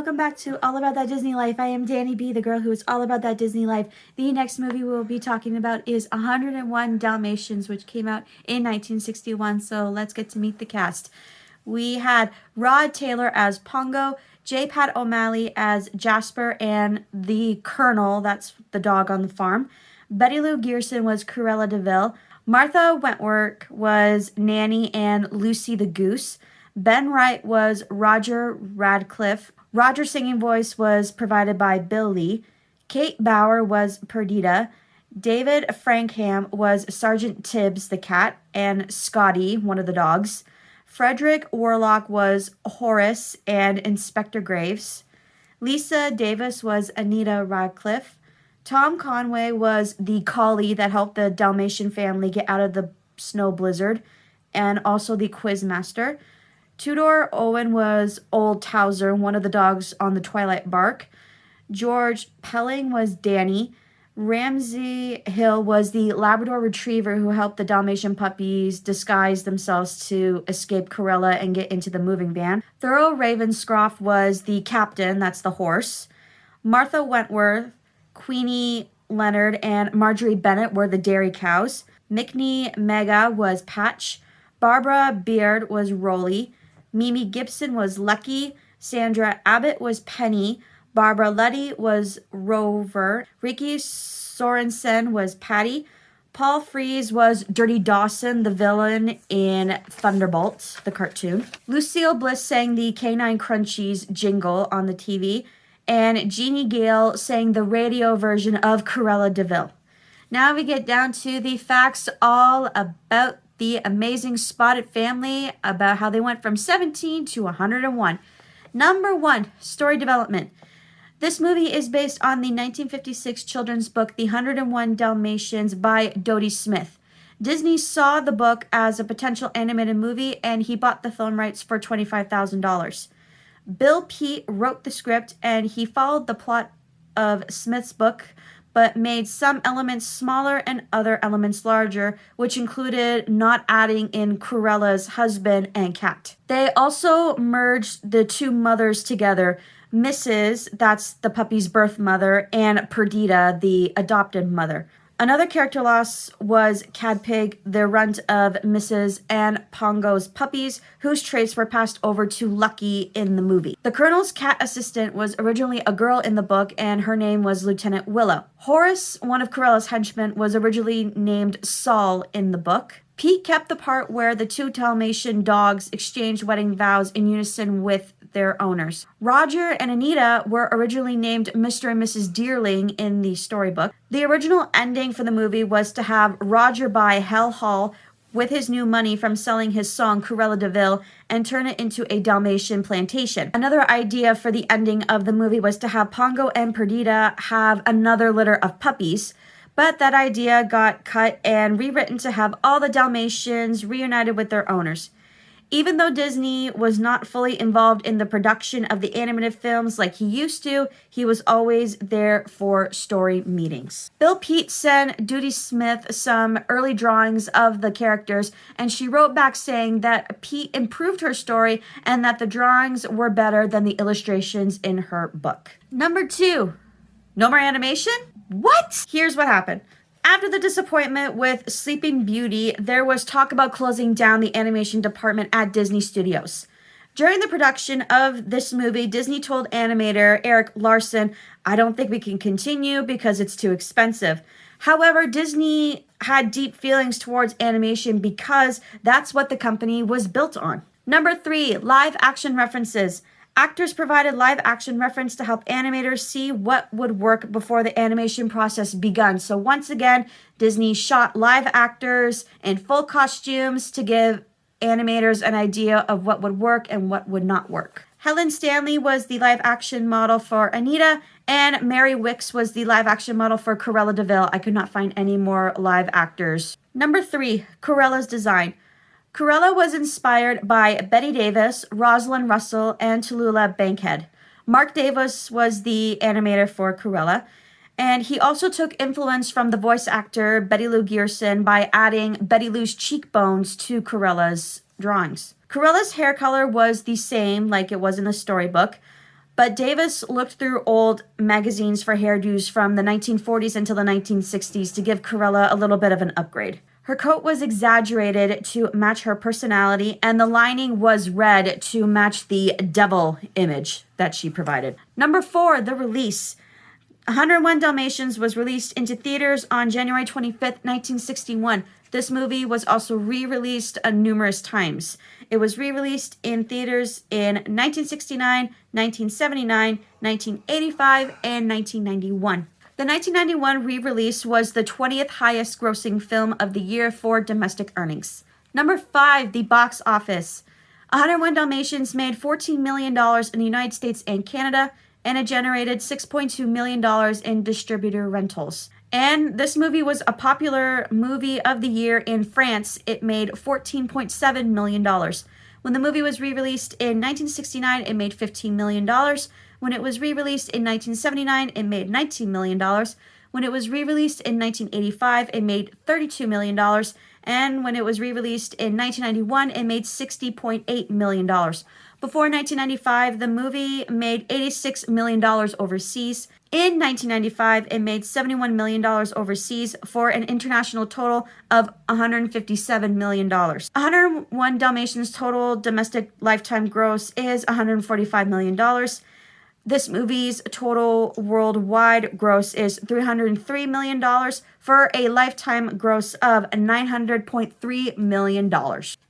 welcome back to All About That Disney Life. I am Danny B, the girl who is all about that Disney life. The next movie we'll be talking about is 101 Dalmatians, which came out in 1961, so let's get to meet the cast. We had Rod Taylor as Pongo, J. Pat O'Malley as Jasper and the Colonel, that's the dog on the farm. Betty Lou Gearson was Cruella de Vil. Martha Wentworth was Nanny and Lucy the Goose. Ben Wright was Roger Radcliffe. Roger's singing voice was provided by Bill Lee. Kate Bauer was Perdita. David Frankham was Sergeant Tibbs the cat and Scotty, one of the dogs. Frederick Warlock was Horace and Inspector Graves. Lisa Davis was Anita Radcliffe. Tom Conway was the collie that helped the Dalmatian family get out of the snow blizzard, and also the quizmaster. Tudor Owen was Old Towser, one of the dogs on the Twilight Bark. George Pelling was Danny. Ramsey Hill was the Labrador Retriever who helped the Dalmatian puppies disguise themselves to escape Cruella and get into the moving van. Thurl Ravenscroft was the captain, that's the horse. Martha Wentworth, Queenie Leonard, and Marjorie Bennett were the dairy cows. Mickney Mega was Patch. Barbara Beard was Rolly. Mimi Gibson was Lucky. Sandra Abbott was Penny. Barbara Luddy was Rover. Ricky Sorensen was Patty. Paul Frees was Dirty Dawson, the villain in Thunderbolts, the cartoon. Lucille Bliss sang the Canine Crunchies jingle on the TV. And Jeannie Gale sang the radio version of Cruella de Vil. Now we get down to the facts all about the amazing Spotted family, about how they went from 17 to 101. Number 1, story development. This movie is based on the 1956 children's book, The 101 Dalmatians by Dodie Smith. Disney saw the book as a potential animated movie, and he bought the film rights for $25,000. Bill Peet wrote the script, and he followed the plot of Smith's book, but made some elements smaller and other elements larger, which included not adding in Cruella's husband and cat. They also merged the two mothers together, Mrs., that's the puppy's birth mother, and Perdita, the adopted mother. Another character loss was Cadpig, the runt of Mrs. and Pongo's puppies, whose traits were passed over to Lucky in the movie. The Colonel's cat assistant was originally a girl in the book, and her name was Lieutenant Willow. Horace, one of Cruella's henchmen, was originally named Saul in the book. Pete kept the part where the two Dalmatian dogs exchanged wedding vows in unison with their owners. Roger and Anita were originally named Mr. and Mrs. Dearling in the storybook. The original ending for the movie was to have Roger buy Hell Hall with his new money from selling his song Cruella de Vil and turn it into a Dalmatian plantation. Another idea for the ending of the movie was to have Pongo and Perdita have another litter of puppies, but that idea got cut and rewritten to have all the Dalmatians reunited with their owners. Even though Disney was not fully involved in the production of the animated films like he used to, he was always there for story meetings. Bill Peet sent Dodie Smith some early drawings of the characters, and she wrote back saying that Pete improved her story and that the drawings were better than the illustrations in her book. Number 2, no more animation? What? Here's what happened. After the disappointment with Sleeping Beauty, there was talk about closing down the animation department at Disney Studios. During the production of this movie, Disney told animator Eric Larson, "I don't think we can continue because it's too expensive." However, Disney had deep feelings towards animation because that's what the company was built on. Number 3, live action references. Actors provided live action reference to help animators see what would work before the animation process begun. So once again, Disney shot live actors in full costumes to give animators an idea of what would work and what would not work. Helen Stanley was the live action model for Anita, and Mary Wicks was the live action model for Cruella de Vil. I could not find any more live actors. Number 3, Cruella's design. Cruella was inspired by Betty Davis, Rosalind Russell, and Tallulah Bankhead. Mark Davis was the animator for Cruella, and he also took influence from the voice actor Betty Lou Gearson by adding Betty Lou's cheekbones to Cruella's drawings. Cruella's hair color was the same like it was in the storybook. But Davis looked through old magazines for hairdos from the 1940s until the 1960s to give Cruella a little bit of an upgrade. Her coat was exaggerated to match her personality, and the lining was red to match the devil image that she provided. Number 4, the release. 101 Dalmatians was released into theaters on January 25th, 1961. This movie was also re-released numerous times. It was re-released in theaters in 1969, 1979, 1985, and 1991. The 1991 re-release was the 20th highest grossing film of the year for domestic earnings. Number 5, the box office. 101 Dalmatians made $14 million in the United States and Canada, and it generated $6.2 million in distributor rentals. And this movie was a popular movie of the year in France. It made $14.7 million. When the movie was re-released in 1969, it made $15 million. When it was re-released in 1979, it made $19 million. When it was re-released in 1985, it made $32 million. And when it was re-released in 1991, it made $60.8 million. Before 1995, the movie made $86 million overseas. In 1995, it made $71 million overseas for an international total of $157 million. 101 Dalmatians' total domestic lifetime gross is $145 million. This movie's total worldwide gross is $303 million for a lifetime gross of $900.3 million.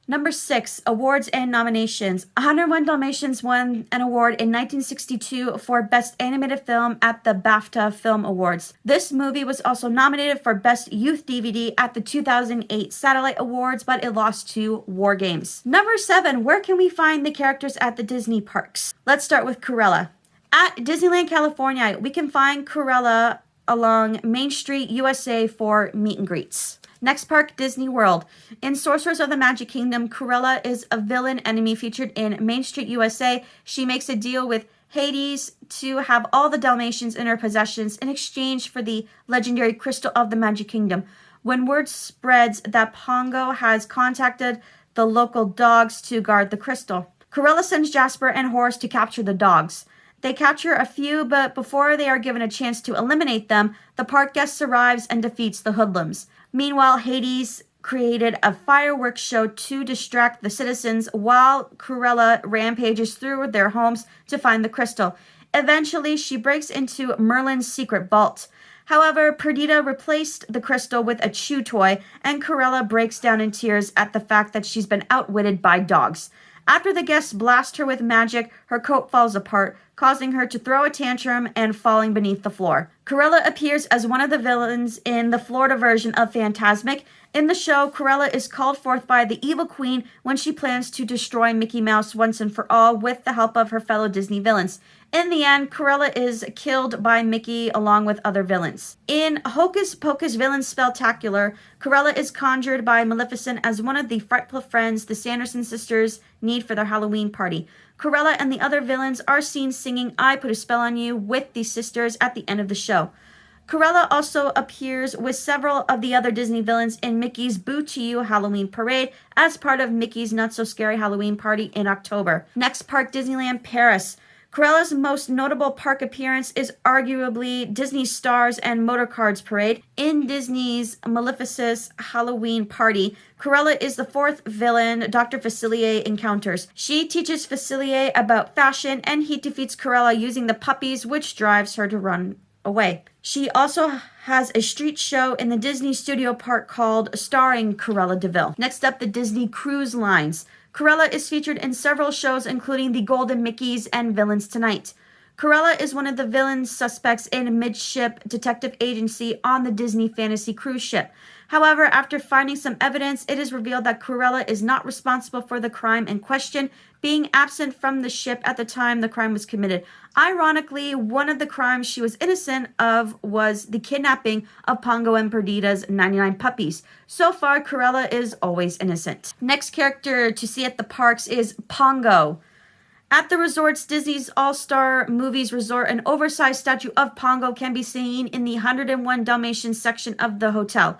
Number 6, awards and nominations. 101 Dalmatians won an award in 1962 for Best Animated Film at the BAFTA Film Awards. This movie was also nominated for Best Youth DVD at the 2008 Satellite Awards, but it lost to War Games. Number 7, where can we find the characters at the Disney parks? Let's start with Cruella. At Disneyland, California, we can find Cruella along Main Street, USA for meet and greets. Next park, Disney World. In Sorcerers of the Magic Kingdom, Cruella is a villain enemy featured in Main Street, USA. She makes a deal with Hades to have all the Dalmatians in her possessions in exchange for the legendary Crystal of the Magic Kingdom. When word spreads that Pongo has contacted the local dogs to guard the crystal, Cruella sends Jasper and Horace to capture the dogs. They capture a few, but before they are given a chance to eliminate them, the park guest arrives and defeats the hoodlums. Meanwhile, Hades created a fireworks show to distract the citizens while Cruella rampages through their homes to find the crystal. Eventually, she breaks into Merlin's secret vault. However, Perdita replaced the crystal with a chew toy, and Cruella breaks down in tears at the fact that she's been outwitted by dogs. After the guests blast her with magic, her coat falls apart, causing her to throw a tantrum and falling beneath the floor. Cruella appears as one of the villains in the Florida version of Fantasmic. In the show, Cruella is called forth by the evil queen when she plans to destroy Mickey Mouse once and for all with the help of her fellow Disney villains. In the end, Cruella is killed by Mickey along with other villains. In Hocus Pocus Villain Spelltacular, Cruella is conjured by Maleficent as one of the frightful friends the Sanderson sisters need for their Halloween party. Cruella and the other villains are seen singing I Put a Spell on You with the sisters at the end of the show. Cruella also appears with several of the other Disney villains in Mickey's Boo to You Halloween Parade as part of Mickey's Not So Scary Halloween Party in October. Next park, Disneyland Paris. Cruella's most notable park appearance is arguably Disney's Stars and Motorcars Parade. In Disney's Maleficent's Halloween Party, Cruella is the fourth villain Dr. Facilier encounters. She teaches Facilier about fashion, and he defeats Cruella using the puppies, which drives her to run away. She also has a street show in the Disney Studio Park called Starring Cruella de Vil. Next up, the Disney Cruise Lines. Cruella is featured in several shows, including The Golden Mickeys and Villains Tonight. Cruella is one of the villain suspects in Midship Detective Agency on the Disney Fantasy cruise ship. However, after finding some evidence, it is revealed that Cruella is not responsible for the crime in question, being absent from the ship at the time the crime was committed. Ironically, one of the crimes she was innocent of was the kidnapping of Pongo and Perdita's 99 puppies. So far, Cruella is always innocent. Next character to see at the parks is Pongo. At the resorts, Disney's All-Star Movies Resort, an oversized statue of Pongo can be seen in the 101 Dalmatians section of the hotel.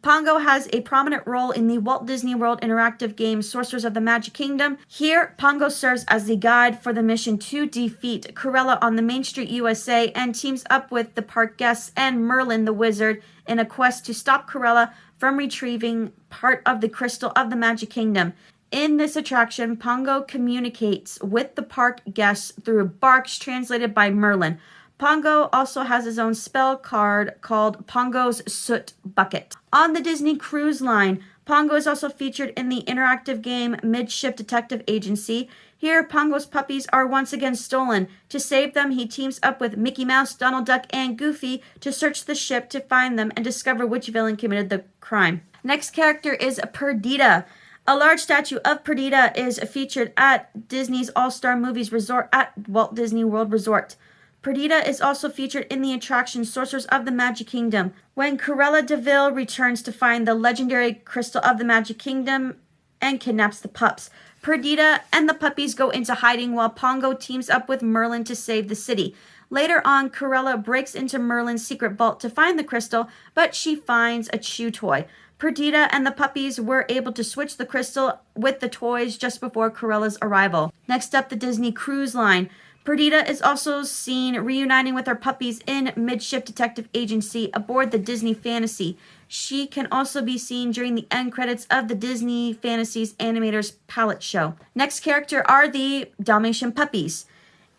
Pongo has a prominent role in the Walt Disney World interactive game Sorcerers of the Magic Kingdom. Here, Pongo serves as the guide for the mission to defeat Cruella on the Main Street USA and teams up with the park guests and Merlin the Wizard in a quest to stop Cruella from retrieving part of the crystal of the Magic Kingdom. In this attraction, Pongo communicates with the park guests through barks translated by Merlin. Pongo also has his own spell card called Pongo's Soot Bucket. On the Disney Cruise Line, Pongo is also featured in the interactive game Midship Detective Agency. Here, Pongo's puppies are once again stolen. To save them, he teams up with Mickey Mouse, Donald Duck, and Goofy to search the ship to find them and discover which villain committed the crime. Next character is Perdita. A large statue of Perdita is featured at Disney's All-Star Movies Resort at Walt Disney World Resort. Perdita is also featured in the attraction Sorcerers of the Magic Kingdom. When Cruella de Vil returns to find the legendary crystal of the Magic Kingdom and kidnaps the pups, Perdita and the puppies go into hiding while Pongo teams up with Merlin to save the city. Later on, Cruella breaks into Merlin's secret vault to find the crystal, but she finds a chew toy. Perdita and the puppies were able to switch the crystal with the toys just before Cruella's arrival. Next up, the Disney Cruise Line. Perdita is also seen reuniting with her puppies in Midship Detective Agency aboard the Disney Fantasy. She can also be seen during the end credits of the Disney Fantasy's Animators Palette Show. Next character are the Dalmatian puppies.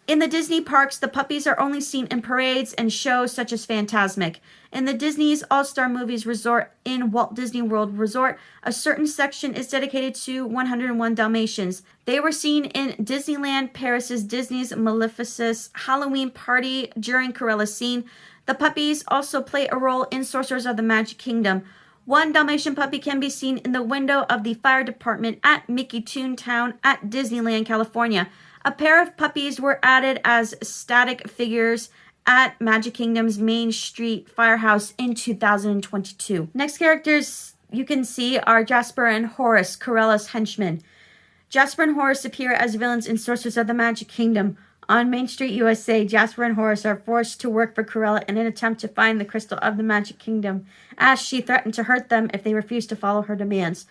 In the Disney parks, the puppies are only seen in parades and shows such as Fantasmic. In the Disney's All-Star Movies Resort in Walt Disney World Resort, a certain section is dedicated to 101 Dalmatians. They were seen in Disneyland Paris's Disney's Maleficus Halloween party during Cruella's scene. The puppies also play a role in Sorcerers of the Magic Kingdom. One Dalmatian puppy can be seen in the window of the fire department at Mickey Toontown at Disneyland, California. A pair of puppies were added as static figures at Magic Kingdom's Main Street Firehouse in 2022. Next characters you can see are Jasper and Horace, Cruella's henchmen. Jasper and Horace appear as villains in Sorcerers of the Magic Kingdom. On Main Street USA, Jasper and Horace are forced to work for Cruella in an attempt to find the crystal of the Magic Kingdom, as she threatened to hurt them if they refused to follow her demands.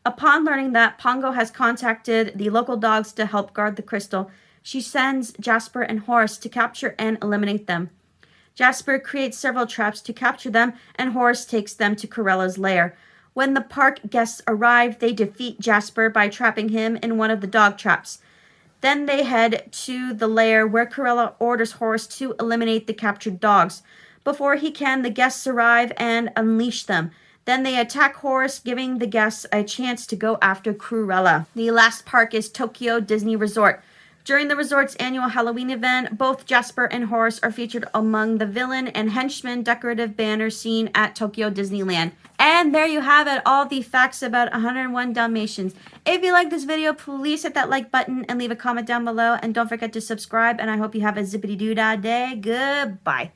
Upon learning that Pongo has contacted the local dogs to help guard the crystal, she sends Jasper and Horace to capture and eliminate them. Jasper creates several traps to capture them, and Horace takes them to Cruella's lair. When the park guests arrive, they defeat Jasper by trapping him in one of the dog traps. Then they head to the lair where Cruella orders Horace to eliminate the captured dogs. Before he can, the guests arrive and unleash them. Then they attack Horace, giving the guests a chance to go after Cruella. The last park is Tokyo Disney Resort. During the resort's annual Halloween event, both Jasper and Horace are featured among the villain and henchman decorative banners seen at Tokyo Disneyland. And there you have it, all the facts about 101 Dalmatians. If you like this video, please hit that like button and leave a comment down below. And don't forget to subscribe, and I hope you have a zippity-doo-dah day. Goodbye.